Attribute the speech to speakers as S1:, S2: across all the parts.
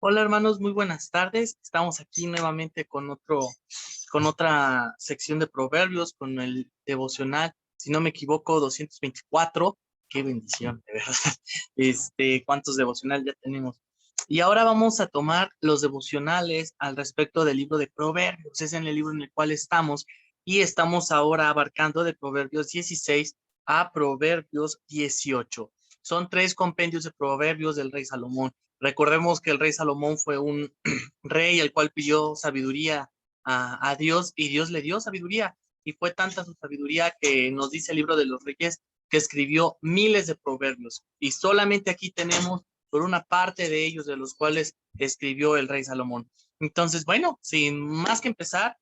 S1: Hola hermanos, muy buenas tardes. Estamos aquí nuevamente con otra sección de proverbios, con el devocional, si no me equivoco, 224. Qué bendición, de verdad. ¿Cuántos devocionales ya tenemos? Y ahora vamos a tomar los devocionales al respecto del libro de Proverbios. Es en el libro en el cual estamos y estamos ahora abarcando de Proverbios 16 a Proverbios 18. Son tres compendios de proverbios del rey Salomón. Recordemos que el rey Salomón fue un rey el cual pidió sabiduría a Dios y Dios le dio sabiduría. Y fue tanta su sabiduría que nos dice el libro de los reyes que escribió miles de proverbios. Y solamente aquí tenemos por una parte de ellos de los cuales escribió el rey Salomón. Entonces, bueno, sin más que empezar,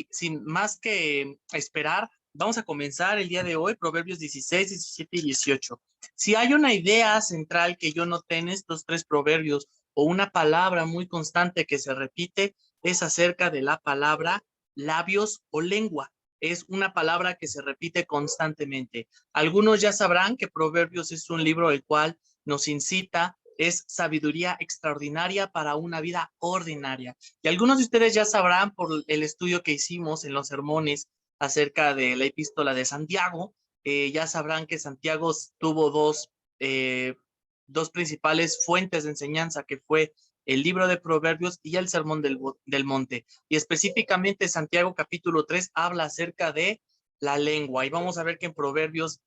S1: sin más que esperar, vamos a comenzar el día de hoy, Proverbios 16, 17 y 18. Si hay una idea central que yo noté en estos tres proverbios o una palabra muy constante que se repite, es acerca de la palabra labios o lengua. Es una palabra que se repite constantemente. Algunos ya sabrán que Proverbios es un libro el cual nos incita, es sabiduría extraordinaria para una vida ordinaria. Y algunos de ustedes ya sabrán por el estudio que hicimos en los sermones acerca de la epístola de Santiago, ya sabrán que Santiago tuvo dos principales fuentes de enseñanza, que fue el libro de Proverbios y el Sermón del Monte. Y específicamente Santiago capítulo 3 habla acerca de la lengua. Y vamos a ver que en Proverbios,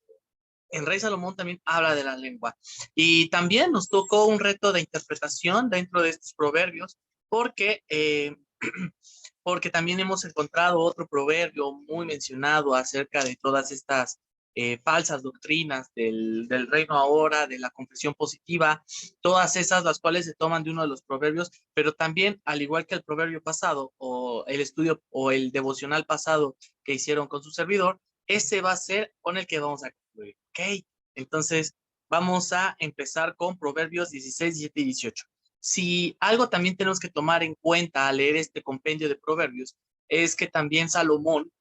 S1: el rey Salomón también habla de la lengua. Y también nos tocó un reto de interpretación dentro de estos proverbios, porque también hemos encontrado otro proverbio muy mencionado acerca de todas estas falsas doctrinas del reino ahora, de la confesión positiva, todas esas las cuales se toman de uno de los proverbios, pero también, al igual que el proverbio pasado, o el estudio, o el devocional pasado que hicieron con su servidor, ese va a ser con el que vamos a concluir, ¿ok? Entonces, vamos a empezar con Proverbios 16, 17 y 18. Si algo también tenemos que tomar en cuenta al leer este compendio de proverbios, es que también Salomón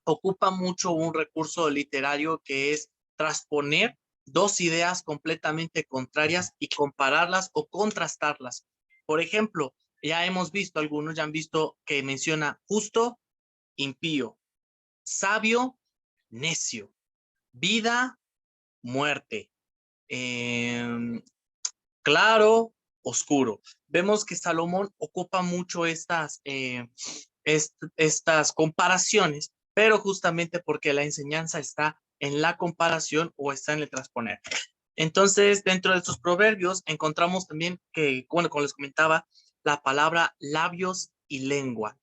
S1: ocupa mucho un recurso literario que es transponer dos ideas completamente contrarias y compararlas o contrastarlas. Por ejemplo, ya hemos visto, algunos ya han visto que menciona justo, impío, sabio, necio, vida, muerte, eh, claro, oscuro. Vemos que Salomón ocupa mucho estas comparaciones, pero justamente porque la enseñanza está en la comparación o está en el transponer. Entonces, dentro de estos proverbios encontramos también que, bueno, como les comentaba, la palabra labios y lengua.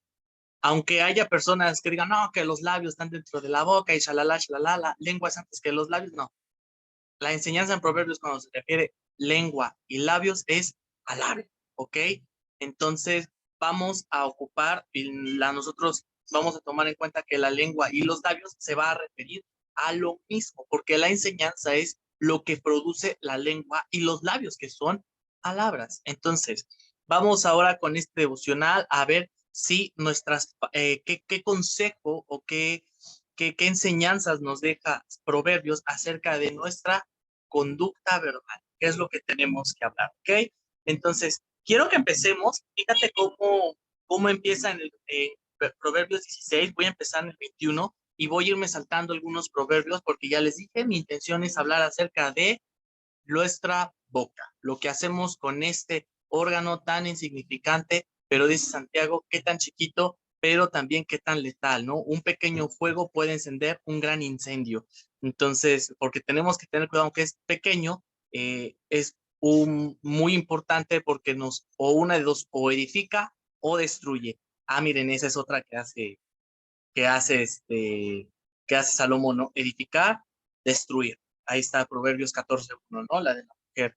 S1: Aunque haya personas que digan, no, que los labios están dentro de la boca y shalala, shalala, la lengua es antes que los labios, no. La enseñanza en proverbios cuando se refiere lengua y labios es palabra, ¿ok? Entonces vamos a ocupar, nosotros vamos a tomar en cuenta que la lengua y los labios se va a referir a lo mismo, porque la enseñanza es lo que produce la lengua y los labios, que son palabras. Entonces, vamos ahora con este devocional a ver si qué consejo o qué enseñanzas nos deja Proverbios acerca de nuestra conducta verbal, que es lo que tenemos que hablar, ¿ok? Entonces, quiero que empecemos. Fíjate cómo empieza en Proverbios 16, voy a empezar en el 21 y voy a irme saltando algunos proverbios porque ya les dije, mi intención es hablar acerca de nuestra boca, lo que hacemos con este órgano tan insignificante, pero dice Santiago, qué tan chiquito, pero también qué tan letal, ¿no? Un pequeño fuego puede encender un gran incendio. Entonces, porque tenemos que tener cuidado, aunque es pequeño, es muy importante porque o una de dos, o edifica o destruye. Ah, miren, esa es otra que hace que hace Salomón, ¿no? Edificar, destruir. Ahí está Proverbios 14:1, ¿no? La de la mujer,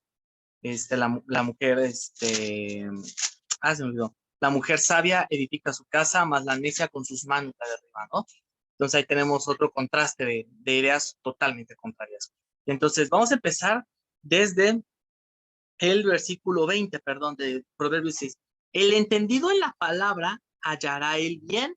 S1: la mujer, se me olvidó. La mujer sabia edifica su casa, más la necia con sus manos la derriba, ¿no? Entonces ahí tenemos otro contraste de ideas totalmente contrarias. Entonces vamos a empezar desde el versículo 20, perdón, de Proverbios 6. El entendido en la palabra hallará el bien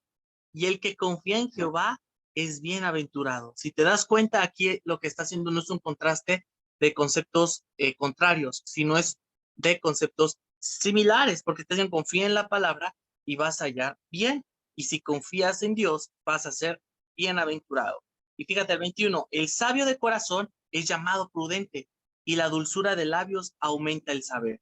S1: y el que confía en Jehová es bienaventurado. Si te das cuenta, aquí lo que está haciendo no es un contraste de conceptos contrarios, sino es de conceptos similares, porque te dicen confía en la palabra y vas a hallar bien. Y si confías en Dios, vas a ser bienaventurado. Y fíjate el 21, el sabio de corazón es llamado prudente y la dulzura de labios aumenta el saber.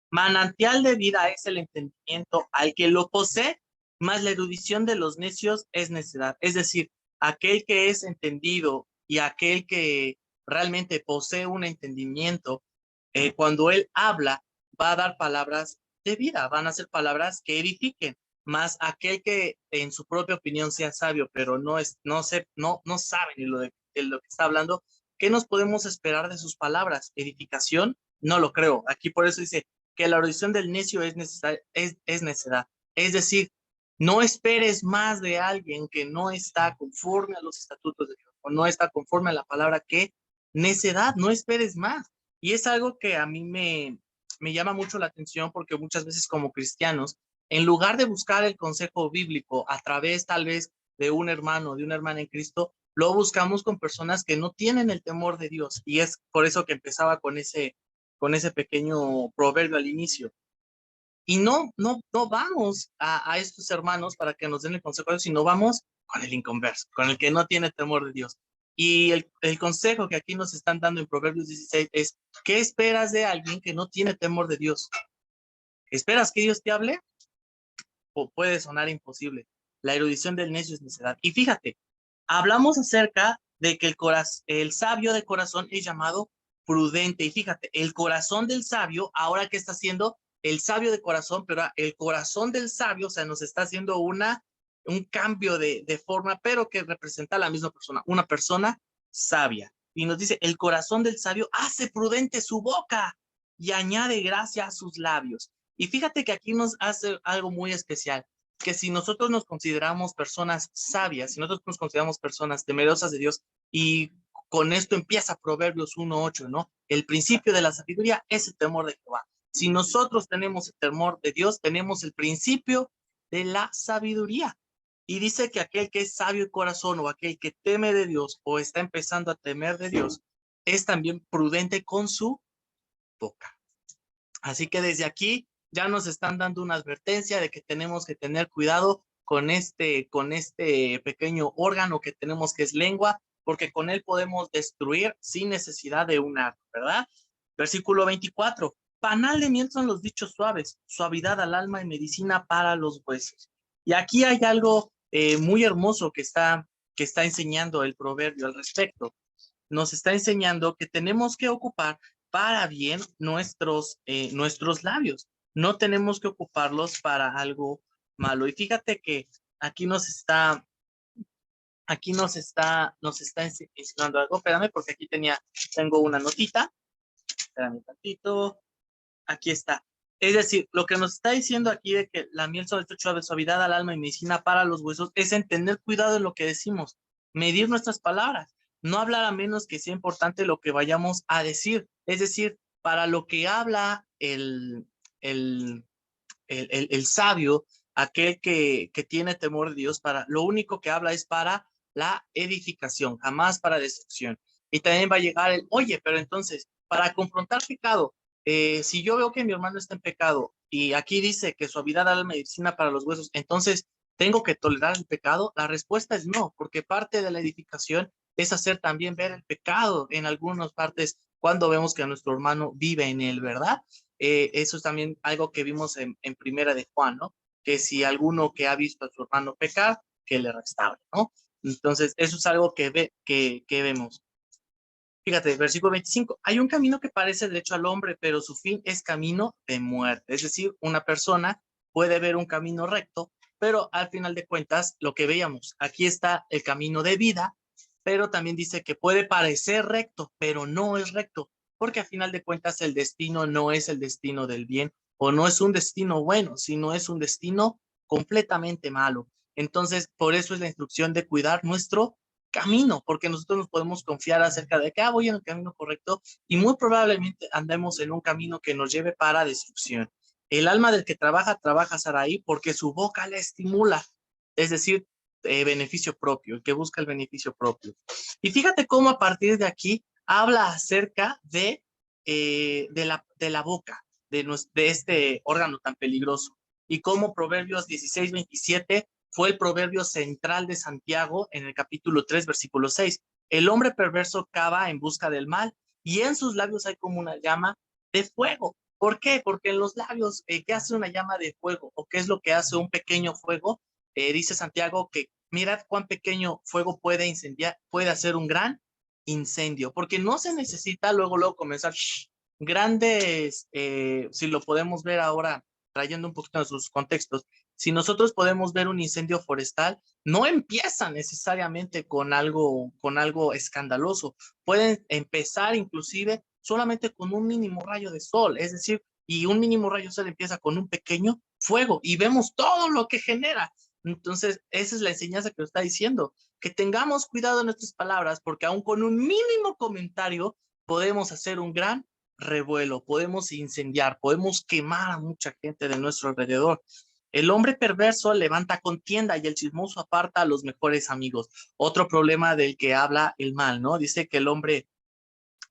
S1: Manantial de vida es el entendimiento al que lo posee, más la erudición de los necios es necedad. Es decir, aquel que es entendido y aquel que realmente posee un entendimiento, cuando él habla, va a dar palabras de vida, van a ser palabras que edifiquen. Más aquel que en su propia opinión sea sabio, pero no sabe ni de lo que está hablando, ¿qué nos podemos esperar de sus palabras? ¿Edificación? No lo creo. Aquí por eso dice que la erudición del necio es necedad. Es decir, no esperes más de alguien que no está conforme a los estatutos de Dios o no está conforme a la palabra, que necedad, no esperes más. Y es algo que a mí me llama mucho la atención, porque muchas veces como cristianos, en lugar de buscar el consejo bíblico a través tal vez de un hermano, de una hermana en Cristo, lo buscamos con personas que no tienen el temor de Dios. Y es por eso que empezaba con ese pequeño proverbio al inicio. Y no vamos a estos hermanos para que nos den el consejo, sino vamos con el inconverso, con el que no tiene temor de Dios. Y el consejo que aquí nos están dando en Proverbios 16 es, ¿qué esperas de alguien que no tiene temor de Dios? ¿Esperas que Dios te hable? O puede sonar imposible. La erudición del necio es necedad. Y fíjate, hablamos acerca de que el sabio de corazón es llamado prudente. Y fíjate, el corazón del sabio, ahora que está haciendo el sabio de corazón, pero el corazón del sabio, o sea, nos está haciendo un cambio de forma, pero que representa a la misma persona, una persona sabia. Y nos dice, el corazón del sabio hace prudente su boca y añade gracia a sus labios. Y fíjate que aquí nos hace algo muy especial, que si nosotros nos consideramos personas sabias, si nosotros nos consideramos personas temerosas de Dios, y con esto empieza Proverbios 1:8, ¿no? El principio de la sabiduría es el temor de Jehová. Si nosotros tenemos el temor de Dios, tenemos el principio de la sabiduría. Y dice que aquel que es sabio de corazón, o aquel que teme de Dios o está empezando a temer de Dios, es también prudente con su boca. Así que desde aquí ya nos están dando una advertencia de que tenemos que tener cuidado con este pequeño órgano que tenemos, que es lengua, porque con él podemos destruir sin necesidad de un arco, ¿verdad? Versículo 24. Panal de miel son los dichos suaves, suavidad al alma y medicina para los huesos. Y aquí hay algo muy hermoso que está enseñando el proverbio al respecto. Nos está enseñando que tenemos que ocupar para bien nuestros labios. No tenemos que ocuparlos para algo malo. Y fíjate que aquí nos está enseñando algo. Espérame, porque aquí tengo una notita. Espérame un tantito. Aquí está. Es decir, lo que nos está diciendo aquí de que la miel sobre el techo de suavidad al alma y medicina para los huesos es en tener cuidado en lo que decimos, medir nuestras palabras, no hablar a menos que sea importante lo que vayamos a decir. Es decir, para lo que habla el, el sabio, aquel que tiene temor de Dios, para lo único que habla es para la edificación, jamás para destrucción. Y también va a llegar oye, pero entonces, para confrontar pecado, si yo veo que mi hermano está en pecado y aquí dice que suavidad da la medicina para los huesos, entonces, ¿tengo que tolerar el pecado? La respuesta es no, porque parte de la edificación es hacer también ver el pecado en algunas partes cuando vemos que nuestro hermano vive en él, ¿verdad? Eso es también algo que vimos en Primera de Juan, ¿no? Que si alguno que ha visto a su hermano pecar, que le restaure, ¿no? Entonces, eso es algo que vemos. Fíjate, versículo 25. Hay un camino que parece derecho al hombre, pero su fin es camino de muerte. Es decir, una persona puede ver un camino recto, pero al final de cuentas, lo que veíamos, aquí está el camino de vida, pero también dice que puede parecer recto, pero no es recto, porque al final de cuentas el destino no es el destino del bien, o no es un destino bueno, sino es un destino completamente malo. Entonces, por eso es la instrucción de cuidar nuestro camino, porque nosotros nos podemos confiar acerca de que voy en el camino correcto, y muy probablemente andemos en un camino que nos lleve para destrucción. El alma del que trabaja Saraí, porque su boca le estimula, es decir, beneficio propio, el que busca el beneficio propio. Y fíjate cómo a partir de aquí habla acerca de la boca. de este órgano tan peligroso. Y como Proverbios 16:27 fue el proverbio central de Santiago en el capítulo 3, versículo 6. El hombre perverso cava en busca del mal y en sus labios hay como una llama de fuego. ¿Por qué? Porque en los labios, ¿qué hace una llama de fuego? ¿O qué es lo que hace un pequeño fuego? Dice Santiago que mirad cuán pequeño fuego puede incendiar, puede hacer un gran incendio, porque no se necesita luego comenzar grandes, si lo podemos ver ahora, trayendo un poquito de sus contextos, si nosotros podemos ver un incendio forestal, no empieza necesariamente con algo escandaloso, pueden empezar inclusive solamente con un mínimo rayo de sol, es decir, y un mínimo rayo de sol empieza con un pequeño fuego y vemos todo lo que genera. Entonces, esa es la enseñanza que nos está diciendo, que tengamos cuidado en nuestras palabras, porque aún con un mínimo comentario podemos hacer un gran revuelo, podemos incendiar, podemos quemar a mucha gente de nuestro alrededor. El hombre perverso levanta contienda y el chismoso aparta a los mejores amigos. Otro problema del que habla el mal, ¿no? Dice que el hombre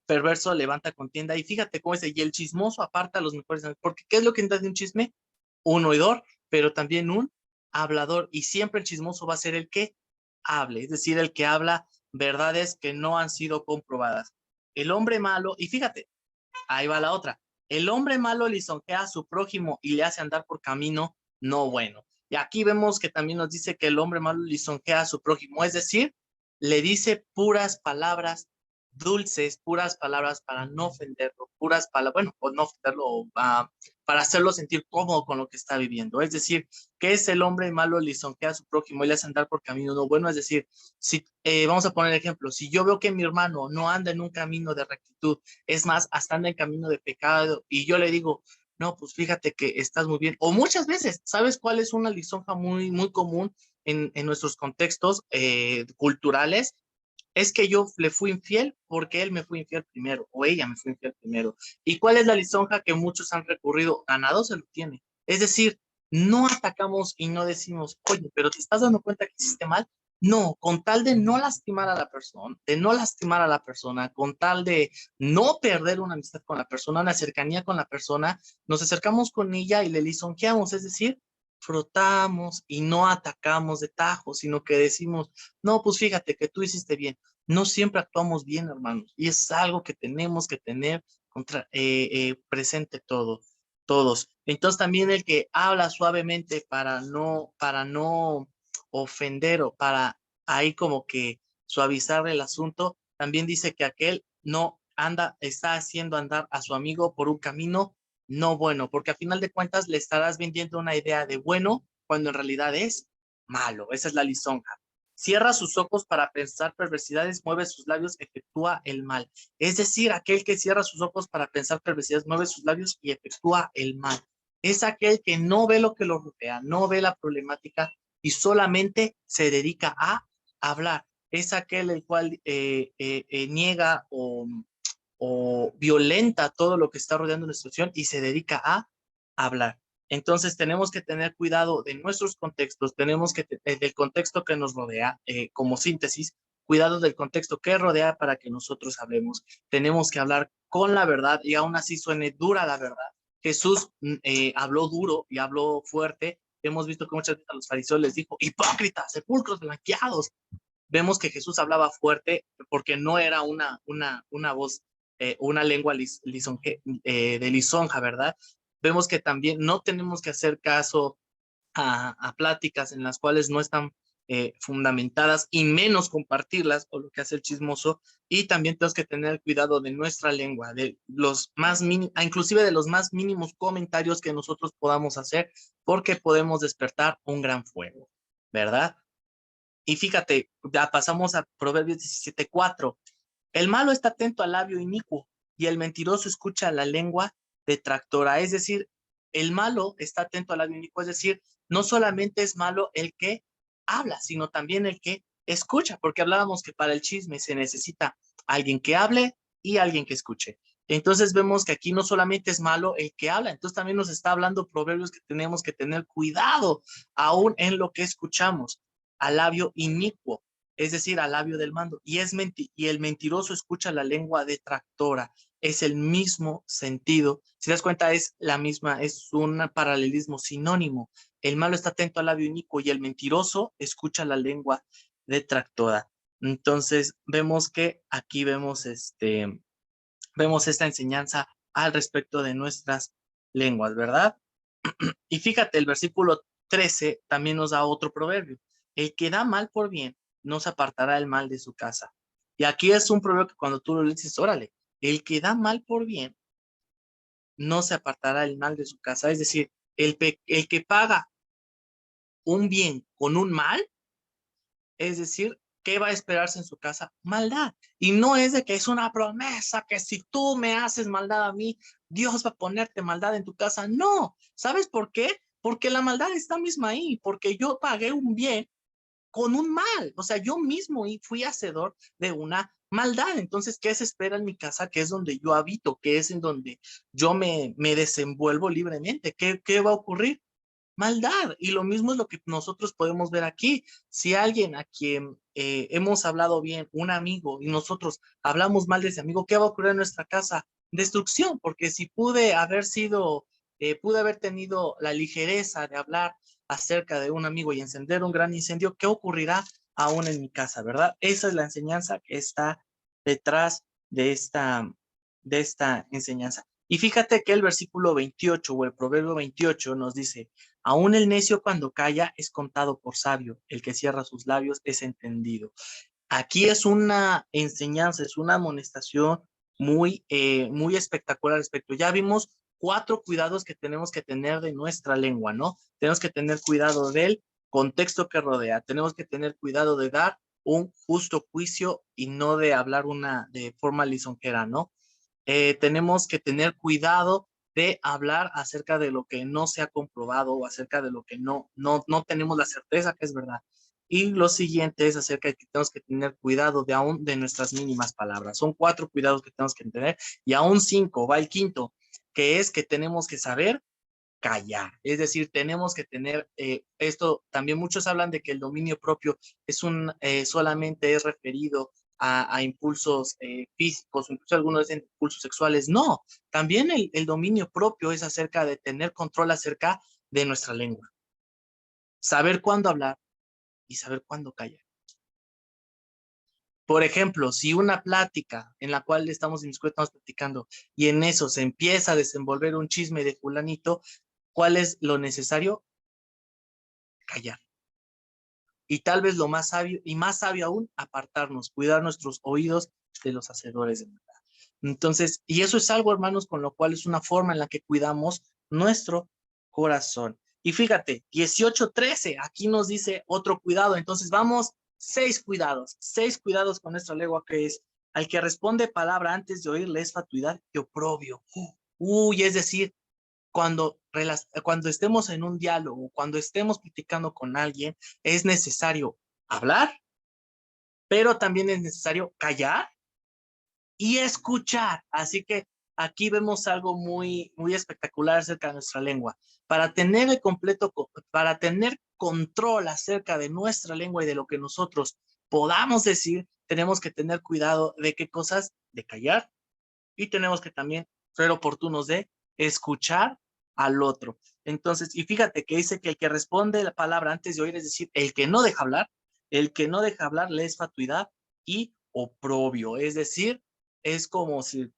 S1: perverso levanta contienda y fíjate cómo dice, y el chismoso aparta a los mejores amigos, porque ¿qué es lo que entra de un chisme? Un oidor, pero también un hablador, y siempre el chismoso va a ser el que hable, es decir, el que habla verdades que no han sido comprobadas. El hombre malo, y fíjate, ahí va la otra, el hombre malo lisonjea a su prójimo y le hace andar por camino no bueno. Y aquí vemos que también nos dice que el hombre malo lisonjea a su prójimo, es decir, le dice puras palabras dulces, puras palabras para no ofenderlo, puras palabras, bueno, o no ofenderlo, para hacerlo sentir cómodo con lo que está viviendo. Es decir, que es el hombre malo lisonjea a su prójimo y le hace andar por camino no bueno. Es decir, si vamos a poner ejemplo, si yo veo que mi hermano no anda en un camino de rectitud, es más, hasta anda en camino de pecado, y yo le digo, no, pues fíjate que estás muy bien. O muchas veces, ¿sabes cuál es una lisonja muy común en nuestros contextos culturales? Es que yo le fui infiel porque él me fue infiel primero o ella me fue infiel primero. ¿Y cuál es la lisonja que muchos han recurrido? Ganado se lo tiene. Es decir, no atacamos y no decimos, oye, pero ¿te estás dando cuenta que hiciste mal? No, con tal de no lastimar a la persona, con tal de no perder una amistad con la persona, una cercanía con la persona, nos acercamos con ella y le lisonjeamos, es decir, frotamos y no atacamos de tajo, sino que decimos, no, pues fíjate que tú hiciste bien. No siempre actuamos bien, hermanos, y es algo que tenemos que tener presente todos. Entonces también el que habla suavemente para no ofender o para ahí como que suavizar el asunto, también dice que aquel no anda, está haciendo andar a su amigo por un camino no bueno, porque a final de cuentas le estarás vendiendo una idea de bueno cuando en realidad es malo. Esa es la lisonja. Cierra sus ojos para pensar perversidades, mueve sus labios, efectúa el mal. Es decir, aquel que cierra sus ojos para pensar perversidades, mueve sus labios y efectúa el mal. Es aquel que no ve lo que lo rodea, no ve la problemática y solamente se dedica a hablar. Es aquel el cual niega o violenta todo lo que está rodeando nuestra situación y se dedica a hablar. Entonces tenemos que tener cuidado de nuestros contextos, tenemos que del contexto que nos rodea, como síntesis, cuidado del contexto que rodea para que nosotros hablemos. Tenemos que hablar con la verdad y aún así suene dura la verdad. Jesús habló duro y habló fuerte. Hemos visto que muchas veces a los fariseos les dijo, hipócritas, sepulcros blanqueados. Vemos que Jesús hablaba fuerte porque no era una voz, una lengua de lisonja, ¿verdad? Vemos que también no tenemos que hacer caso a pláticas en las cuales no están fundamentadas y menos compartirlas o lo que hace el chismoso, y también tenemos que tener cuidado de nuestra lengua, de los más inclusive de los más mínimos comentarios que nosotros podamos hacer, porque podemos despertar un gran fuego, ¿verdad? Y fíjate, ya pasamos a Proverbios 17:4. El malo está atento al labio inicuo y el mentiroso escucha la lengua detractora. Es decir, el malo está atento al labio inicuo, es decir, no solamente es malo el que habla, sino también el que escucha, porque hablábamos que para el chisme se necesita alguien que hable y alguien que escuche. Entonces vemos que aquí no solamente es malo el que habla, entonces también nos está hablando Proverbios que tenemos que tener cuidado aún en lo que escuchamos, al labio inicuo, es decir, al labio del mando, y el mentiroso escucha la lengua detractora. es el mismo sentido. Si te das cuenta, es la misma, es un paralelismo sinónimo. El malo está atento al labio inicuo y el mentiroso escucha la lengua detractora. Entonces, vemos que aquí vemos esta enseñanza al respecto de nuestras lenguas, ¿verdad? Y fíjate, el versículo 13 también nos da otro proverbio. El que da mal por bien, no se apartará el mal de su casa. Y aquí es un proverbio que cuando tú lo lees, dices, órale, el que da mal por bien, no se apartará el mal de su casa. Es decir, el que paga un bien con un mal, es decir, ¿qué va a esperarse en su casa? Maldad. Y no es de que es una promesa que si tú me haces maldad a mí, Dios va a ponerte maldad en tu casa. No. ¿Sabes por qué? Porque la maldad está misma ahí, porque yo pagué un bien con un mal. O sea, yo mismo fui hacedor de una maldad. Entonces, ¿qué se espera en mi casa? Que es donde yo habito, que es en donde yo me desenvuelvo libremente. ¿Qué va a ocurrir? Maldad. Y lo mismo es lo que nosotros podemos ver aquí. Si alguien a quien hemos hablado bien, un amigo, y nosotros hablamos mal de ese amigo, ¿qué va a ocurrir en nuestra casa? Destrucción, porque si pude haber tenido la ligereza de hablar acerca de un amigo y encender un gran incendio, ¿qué ocurrirá aún en mi casa, verdad? Esa es la enseñanza que está detrás de esta enseñanza. Y fíjate que el versículo 28 o el proverbio 28 nos dice, aún el necio cuando calla es contado por sabio, el que cierra sus labios es entendido. Aquí es una enseñanza, es una amonestación muy espectacular al respecto. Ya vimos 4 cuidados que tenemos que tener de nuestra lengua, ¿no? Tenemos que tener cuidado del contexto que rodea, tenemos que tener cuidado de dar un justo juicio y no de hablar de forma lisonjera, ¿no? Tenemos que tener cuidado de hablar acerca de lo que no se ha comprobado o acerca de lo que no tenemos la certeza que es verdad. Y lo siguiente es acerca de que tenemos que tener cuidado de aún de nuestras mínimas palabras. Son 4 cuidados que tenemos que tener y aún 5, va el quinto, que es que tenemos que saber callar. Es decir, tenemos que tener esto, también muchos hablan de que el dominio propio solamente es referido a impulsos físicos, incluso algunos dicen impulsos sexuales. No, también el dominio propio es acerca de tener control acerca de nuestra lengua. Saber cuándo hablar y saber cuándo callar. Por ejemplo, si una plática en la cual estamos platicando y en eso se empieza a desenvolver un chisme de fulanito, ¿cuál es lo necesario? Callar. Y tal vez lo más sabio, y más sabio aún, apartarnos, cuidar nuestros oídos de los hacedores de maldad. Entonces, y eso es algo, hermanos, con lo cual es una forma en la que cuidamos nuestro corazón. Y fíjate, 18:13, aquí nos dice otro cuidado. Entonces, vamos, 6 cuidados con nuestra lengua, que es, al que responde palabra antes de oírle es fatuidad y oprobio. Uy, es decir, cuando estemos en un diálogo, cuando estemos platicando con alguien, es necesario hablar, pero también es necesario callar y escuchar. Así que aquí vemos algo muy espectacular acerca de nuestra lengua. Para tener control acerca de nuestra lengua y de lo que nosotros podamos decir, tenemos que tener cuidado de qué cosas, de callar, y tenemos que también ser oportunos de escuchar al otro. Entonces, y fíjate que dice que el que responde la palabra antes de oír, es decir, el que no deja hablar, el que no deja hablar le es fatuidad y oprobio, es decir, es como si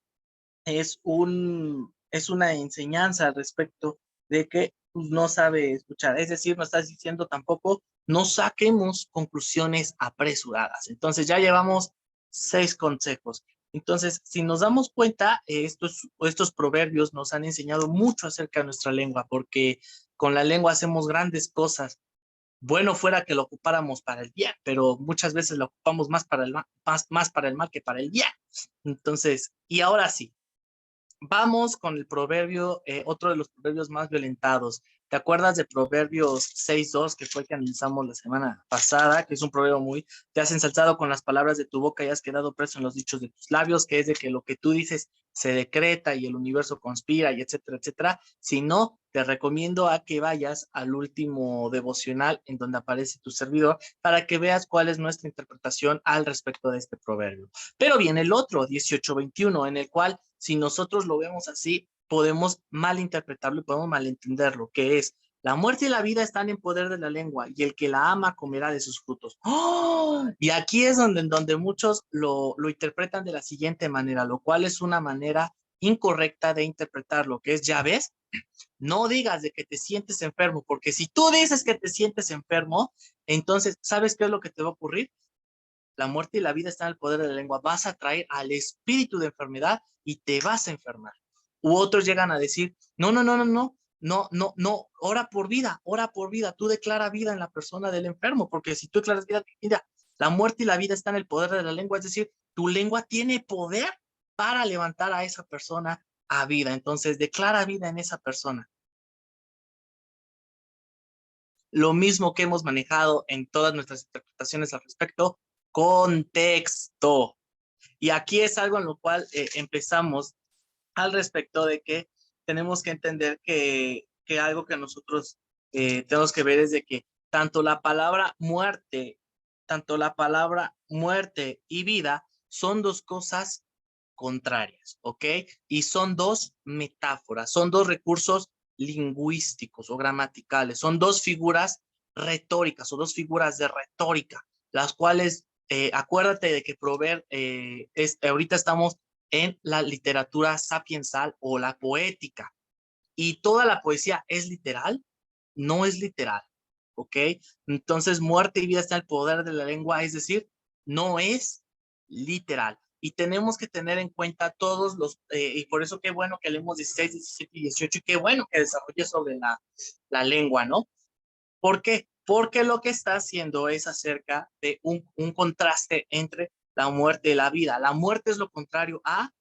S1: es una enseñanza al respecto de que no sabe escuchar, es decir, no estás diciendo tampoco, no saquemos conclusiones apresuradas. Entonces ya llevamos 6 consejos. Entonces, si nos damos cuenta, estos proverbios nos han enseñado mucho acerca de nuestra lengua, porque con la lengua hacemos grandes cosas. Bueno fuera que lo ocupáramos para el bien, pero muchas veces lo ocupamos más para el mal, más para el mal que para el bien. Entonces, y ahora sí, vamos con el proverbio, otro de los proverbios más violentados. ¿Te acuerdas de Proverbios 6:2, que fue el que analizamos la semana pasada? Que es un proverbio muy, te has ensalzado con las palabras de tu boca y has quedado preso en los dichos de tus labios, que es de que lo que tú dices se decreta y el universo conspira y etcétera, etcétera. Si no, te recomiendo a que vayas al último devocional en donde aparece tu servidor para que veas cuál es nuestra interpretación al respecto de este proverbio. Pero viene el otro, 18:21, en el cual, si nosotros lo vemos así, podemos malinterpretarlo y podemos malentenderlo, que es: la muerte y la vida están en poder de la lengua, y el que la ama comerá de sus frutos. ¡Oh! Y aquí es donde muchos lo interpretan de la siguiente manera, lo cual es una manera incorrecta de interpretarlo, que es: ya ves, no digas de que te sientes enfermo, porque si tú dices que te sientes enfermo, entonces, ¿sabes qué es lo que te va a ocurrir? La muerte y la vida están en el poder de la lengua. Vas a traer al espíritu de enfermedad y te vas a enfermar. U otros llegan a decir: no, no, no, no, no, no, no, no, ora por vida. Tú declara vida en la persona del enfermo, porque si tú declaras vida, mira, la muerte y la vida están en el poder de la lengua, es decir, tu lengua tiene poder para levantar a esa persona a vida. Entonces, declara vida en esa persona. Lo mismo que hemos manejado en todas nuestras interpretaciones al respecto: contexto. Y aquí es algo en lo cual empezamos al respecto de que tenemos que entender que algo que nosotros tenemos que ver es de que tanto la palabra muerte y vida son dos cosas contrarias, ¿ok? Y son dos metáforas, son dos recursos lingüísticos o gramaticales, son dos figuras retóricas o dos figuras de retórica, las cuales, acuérdate de que ahorita estamos en la literatura sapiensal o la poética, y toda la poesía es literal, no es literal, ¿ok? Entonces, muerte y vida está en el poder de la lengua, es decir, no es literal. Y tenemos que tener en cuenta y por eso qué bueno que leemos 16, 17 y 18, y qué bueno que desarrolle sobre la lengua, ¿no? ¿Por qué? Porque lo que está haciendo es acerca de un contraste entre la muerte y la vida. La muerte es lo contrario a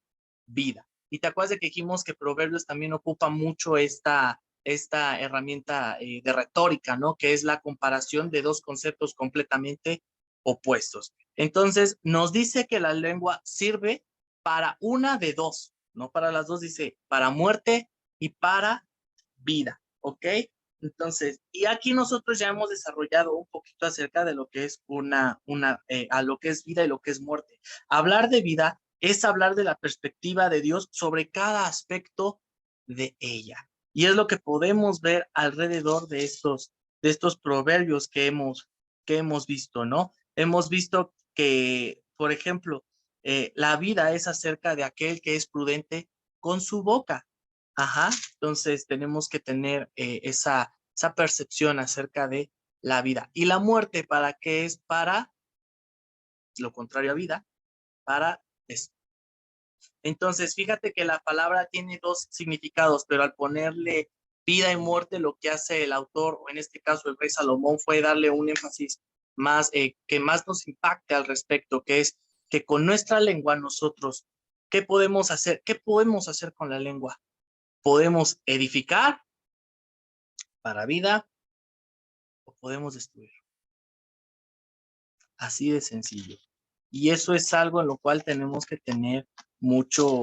S1: vida. Y te acuerdas de que dijimos que Proverbios también ocupa mucho esta herramienta de retórica, ¿no? Que es la comparación de dos conceptos completamente opuestos. Entonces, nos dice que la lengua sirve para una de dos, no para las dos, dice para muerte y para vida, ¿ok? Entonces, y aquí nosotros ya hemos desarrollado un poquito acerca de lo que es a lo que es vida y lo que es muerte. Hablar de vida es hablar de la perspectiva de Dios sobre cada aspecto de ella. Y es lo que podemos ver alrededor de estos proverbios que hemos visto, ¿no? Hemos visto que, por ejemplo, la vida es acerca de aquel que es prudente con su boca. Ajá, entonces tenemos que tener esa percepción acerca de la vida. Y la muerte, ¿para qué es? Para lo contrario a vida, para esto. Entonces, fíjate que la palabra tiene dos significados, pero al ponerle vida y muerte, lo que hace el autor, o en este caso el rey Salomón, fue darle un énfasis más, que más nos impacte al respecto, que es que con nuestra lengua nosotros, ¿qué podemos hacer? ¿Qué podemos hacer con la lengua? Podemos edificar para vida o podemos destruir. Así de sencillo. Y eso es algo en lo cual tenemos que tener mucho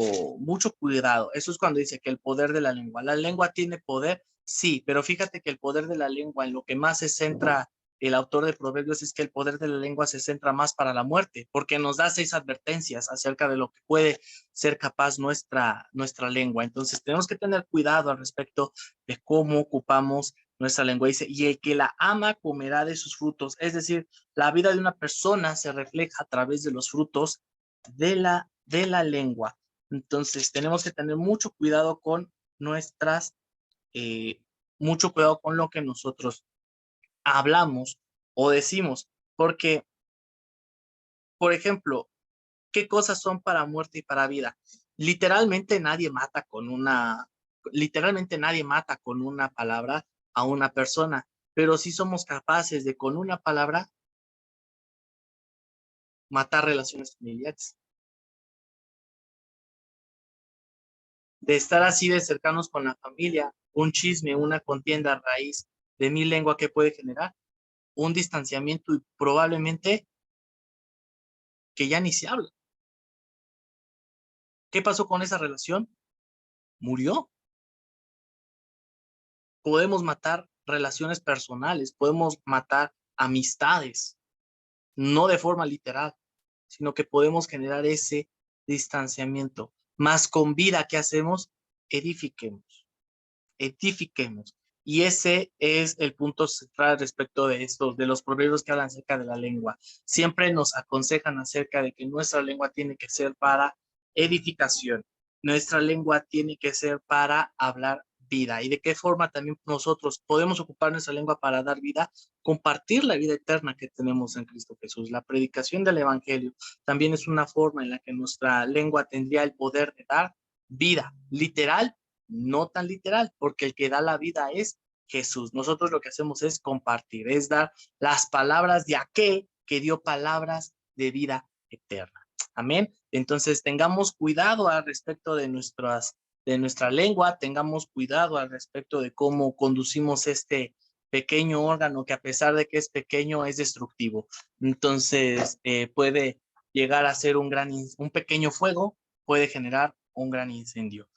S1: cuidado. Eso es cuando dice que el poder de la lengua tiene poder, sí, pero fíjate que el poder de la lengua, en lo que más se centra el autor de Proverbios, es que el poder de la lengua se centra más para la muerte, porque nos da 6 advertencias acerca de lo que puede ser capaz nuestra lengua. Entonces tenemos que tener cuidado al respecto de cómo ocupamos nuestra lengua. Dice: y el que la ama comerá de sus frutos. Es decir, la vida de una persona se refleja a través de los frutos de la lengua. Entonces, tenemos que tener mucho cuidado con eh, mucho cuidado con lo que nosotros hablamos o decimos, porque, por ejemplo, ¿qué cosas son para muerte y para vida? Literalmente nadie mata con una palabra a una persona, pero sí somos capaces de con una palabra matar relaciones familiares. de estar así de cercanos con la familia, un chisme, una contienda a raíz de mi lengua que puede generar un distanciamiento y probablemente que ya ni se habla. ¿Qué pasó con esa relación? Murió. Podemos matar relaciones personales, podemos matar amistades, no de forma literal, sino que podemos generar ese distanciamiento. Más con vida, ¿qué hacemos? Edifiquemos, edifiquemos. Y ese es el punto central respecto de estos, de los proverbios que hablan acerca de la lengua. Siempre nos aconsejan acerca de que nuestra lengua tiene que ser para edificación. Nuestra lengua tiene que ser para hablar vida. ¿Y de qué forma también nosotros podemos ocupar nuestra lengua para dar vida? Compartir la vida eterna que tenemos en Cristo Jesús. La predicación del Evangelio también es una forma en la que nuestra lengua tendría el poder de dar vida, literal, no tan literal, porque el que da la vida es Jesús. Nosotros lo que hacemos es compartir, es dar las palabras de aquel que dio palabras de vida eterna. Amén. Entonces tengamos cuidado al respecto de nuestra lengua, tengamos cuidado al respecto de cómo conducimos este pequeño órgano que a pesar de que es pequeño es destructivo. Entonces puede llegar a ser un pequeño fuego, puede generar un gran incendio.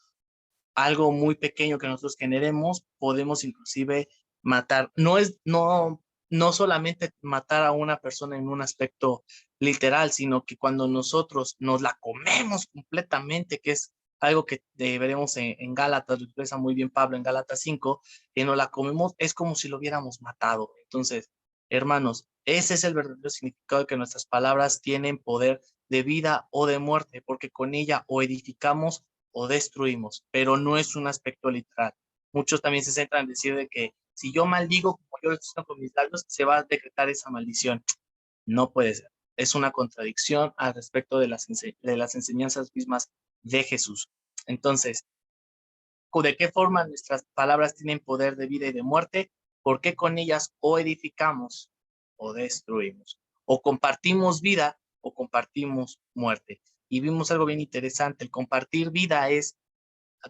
S1: Algo muy pequeño que nosotros generemos, podemos inclusive matar. No solamente matar a una persona en un aspecto literal, sino que cuando nosotros nos la comemos completamente, que es algo que veremos en Gálatas, lo expresa muy bien Pablo en Gálatas 5, que nos la comemos, es como si lo hubiéramos matado. Entonces, hermanos, ese es el verdadero significado de que nuestras palabras tienen poder de vida o de muerte, porque con ella o edificamos o destruimos, pero no es un aspecto literal. Muchos también se centran en decir de que si yo maldigo como yo lo estoy con mis labios, se va a decretar esa maldición. No puede ser. Es una contradicción al respecto de las enseñanzas mismas de Jesús. Entonces, ¿de qué forma nuestras palabras tienen poder de vida y de muerte? Porque con ellas o edificamos o destruimos, o compartimos vida o compartimos muerte. Y vimos algo bien interesante, el compartir vida es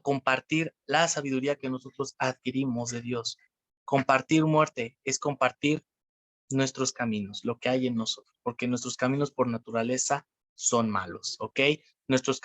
S1: compartir la sabiduría que nosotros adquirimos de Dios. Compartir muerte es compartir nuestros caminos, lo que hay en nosotros, porque nuestros caminos por naturaleza son malos, ¿ok? Nuestros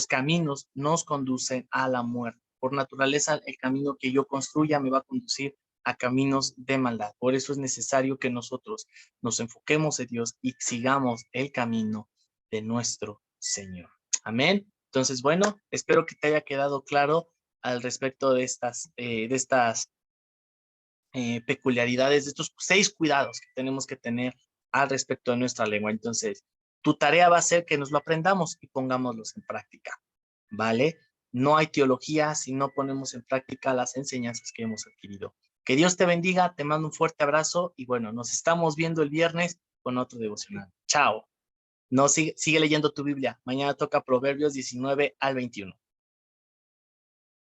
S1: caminos nos conducen a la muerte. Por naturaleza, el camino que yo construya me va a conducir a caminos de maldad. Por eso es necesario que nosotros nos enfoquemos en Dios y sigamos el camino de nuestro Señor. Amén. Entonces, bueno, espero que te haya quedado claro al respecto de estas peculiaridades, de estos 6 cuidados que tenemos que tener al respecto de nuestra lengua. Entonces, tu tarea va a ser que nos lo aprendamos y pongámoslos en práctica, ¿vale? No hay teología si no ponemos en práctica las enseñanzas que hemos adquirido. Que Dios te bendiga, te mando un fuerte abrazo y bueno, nos estamos viendo el viernes con otro devocional. Chao. No, sigue leyendo tu Biblia. Mañana toca Proverbios 19 al 21.